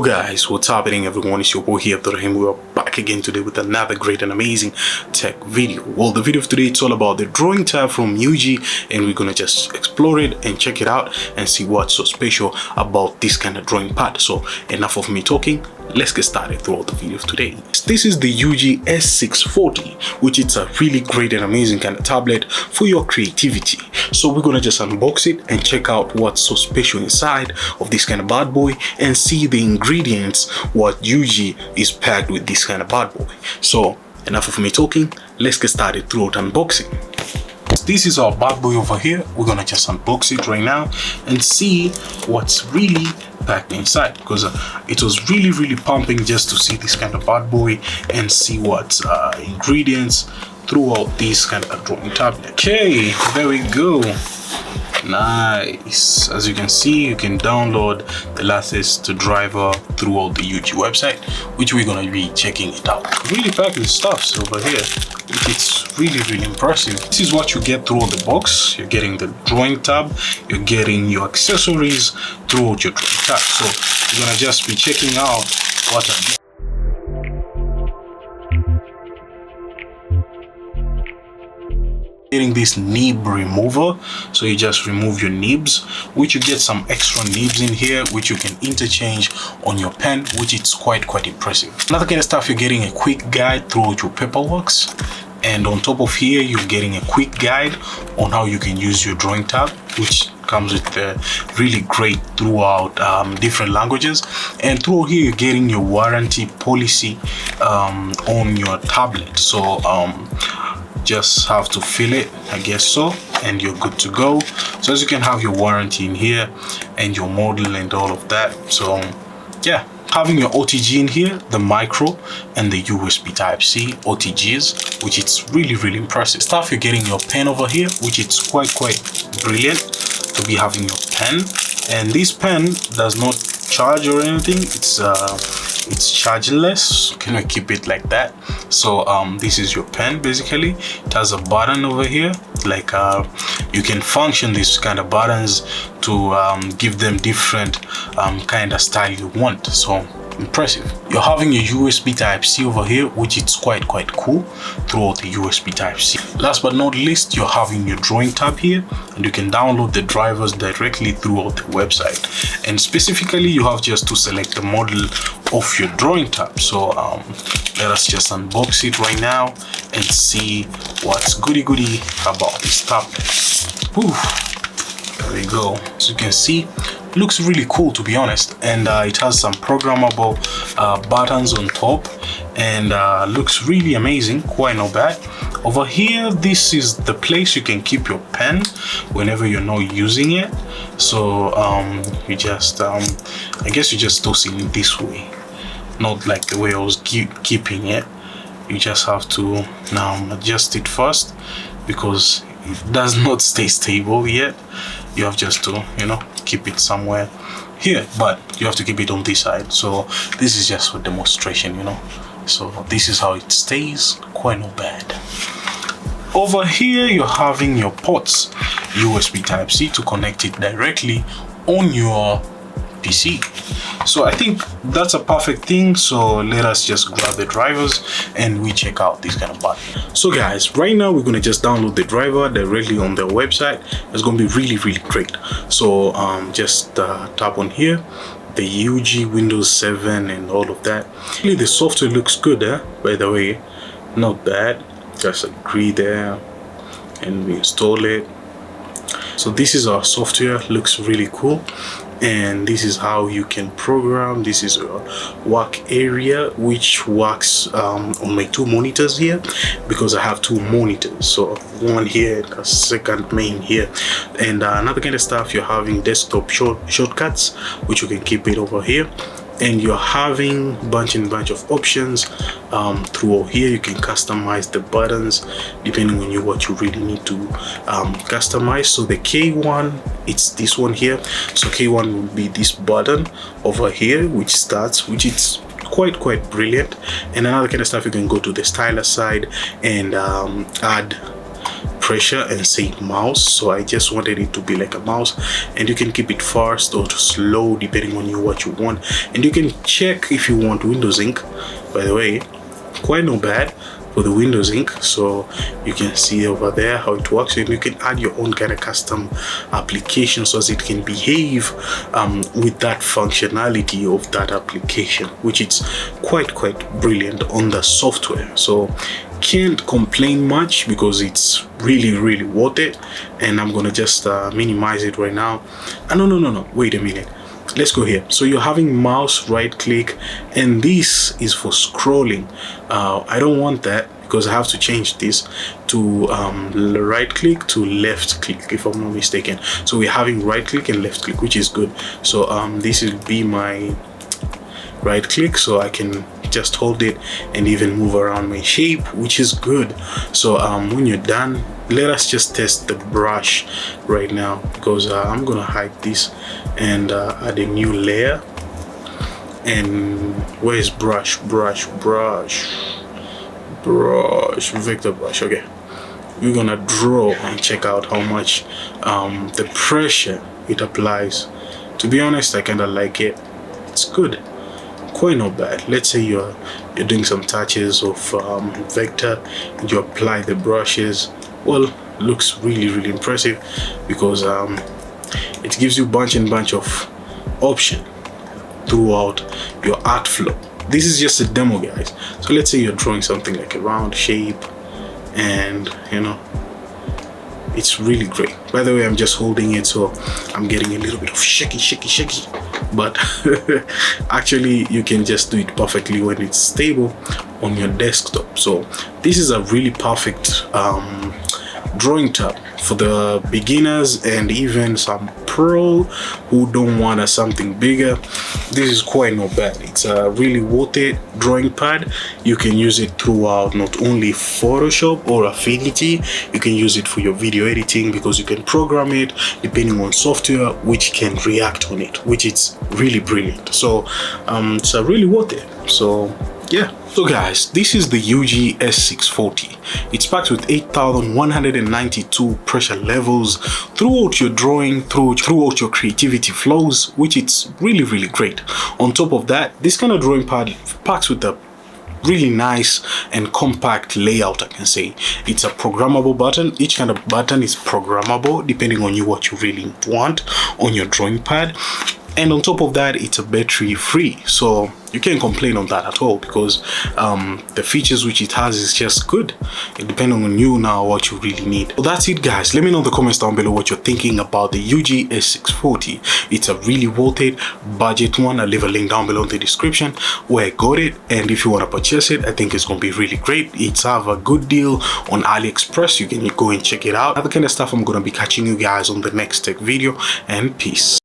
Guys, what's happening everyone? It's your boy here, Abdurrahim. We are back again today with another great and amazing tech video. Well, the video of today, it's all about the drawing tab from UGEE, and we're gonna just explore it and check it out and see what's so special about this kind of drawing pad. So enough of me talking, let's get started throughout the video of today. This is the UGEE S640, which is a really great and amazing kind of tablet for your creativity. So we're gonna just unbox it and check out what's so special inside of this kind of bad boy and see the ingredients what UGEE is packed with this kind of bad boy. So enough of me talking, let's get started throughout unboxing. This is our bad boy over here. We're gonna just unbox it right now and see what's really packed inside, because it was really pumping just to see this kind of bad boy and see what ingredients throughout this kind of drawing tablet. Okay, there we go. Nice. As you can see, you can download the latest driver throughout the UGEE website, which we're gonna be checking it out. Really packed with stuff over here. It's really impressive. This is what you get throughout the box. You're getting the drawing tab, you're getting your accessories throughout your drawing tab. So you're gonna just be checking out what are getting this nib remover. So you just remove your nibs, which you get some extra nibs in here which you can interchange on your pen, which is quite impressive. Another kind of stuff, you're getting a quick guide throughout your paperworks, and on top of here you're getting a quick guide on how you can use your drawing tab, which comes with really great throughout different languages. And through here you're getting your warranty policy on your tablet. So just have to fill it, I guess so, and you're good to go. So as you can have your warranty in here and your model and all of that. So yeah, having your OTG in here, the micro and the USB Type-C OTGs, which is really impressive stuff. You're getting your pen over here, which is quite brilliant to be having your pen. And this pen does not charge or anything. It's chargeless. Can we keep it like that? So this is your pen. Basically it has a button over here, like you can function these kind of buttons to give them different kind of style you want. So impressive. You're having your USB Type-C over here, which is quite cool throughout the USB Type-C. Last but not least, you're having your drawing tab here, and you can download the drivers directly throughout the website. And specifically you have just to select the model of your drawing tab. So let us just unbox it right now and see what's goody about this tablet. Whew. There we go. As you can see, looks really cool, to be honest, and it has some programmable buttons on top, and looks really amazing, quite not bad. Over here, this is the place you can keep your pen whenever you're not using it. So you just I guess you just toss it this way, not like the way I was keeping it. You just have to now adjust it first, because it does not stay stable yet. You have just to, you know, keep it somewhere here, but you have to keep it on this side. So this is just for demonstration, you know. So this is how it stays, quite not bad. Over here you're having your ports, USB Type-C to connect it directly on your PC. So I think that's a perfect thing. So let us just grab the drivers and we check out this kind of button. So guys, right now we're gonna just download the driver directly on their website. It's gonna be really great. So just tap on here, the UGEE Windows 7 and all of that. Really, the software looks good, by the way, not bad. Just agree there and we install it. So this is our software, looks really cool. And this is how you can program. This is a work area which works on my two monitors here, because I have two monitors, so one here and a second main here. And another kind of stuff, you're having desktop shortcuts, which you can keep it over here. And you're having bunch of options through here. You can customize the buttons depending on what you really need to customize. So the K1, it's this one here. So K1 will be this button over here, which is quite brilliant. And another kind of stuff, you can go to the stylus side and add pressure and say mouse, so I just wanted it to be like a mouse. And you can keep it fast or to slow depending on what you want. And you can check if you want Windows ink, by the way, quite not bad for the Windows ink. So you can see over there how it works, and you can add your own kind of custom application so as it can behave with that functionality of that application, which is quite brilliant on the software. So can't complain much because it's really worth it. And I'm gonna just minimize it right now. No, wait a minute, let's go here. So you're having mouse right click, and this is for scrolling. I don't want that because I have to change this to right click to left click, if I'm not mistaken. So we're having right click and left click, which is good. So this will be my right click, so I can just hold it and even move around my shape, which is good. So when you're done, let us just test the brush right now, because I'm gonna hide this and add a new layer. And where's brush, vector brush? Okay, we're gonna draw and check out how much the pressure it applies. To be honest, I kind of like it. It's good, quite not bad. Let's say you're doing some touches of vector and you apply the brushes. Well, looks really impressive, because it gives you bunch of option throughout your art flow. This is just a demo, guys. So let's say you're drawing something like a round shape, and you know, it's really great. By the way, I'm just holding it, so I'm getting a little bit of shaky, but actually you can just do it perfectly when it's stable on your desktop. So this is a really perfect drawing tab for the beginners and even some pro who don't want something bigger. This is quite not bad. It's a really worth it drawing pad. You can use it throughout not only Photoshop or Affinity, you can use it for your video editing, because you can program it depending on software which can react on it, which is really brilliant. So it's really worth it. So yeah. So guys, this is the UGEE S640. It's packed with 8,192 pressure levels throughout your drawing, throughout your creativity flows, which is really great. On top of that, this kind of drawing pad packs with a really nice and compact layout, I can say. It's a programmable button. Each kind of button is programmable depending on what you really want on your drawing pad. And on top of that, it's a battery free, so you can't complain on that at all, because the features which it has is just good, depending on you now what you really need. So that's it, guys. Let me know in the comments down below what you're thinking about the UGEE S640. It's a really worth it budget one. I'll leave a link down below in the description where I got it, and if you want to purchase it, I think it's gonna be really great. It's have a good deal on AliExpress. You can go and check it out. Other kind of stuff. I'm gonna be catching you guys on the next tech video, and peace.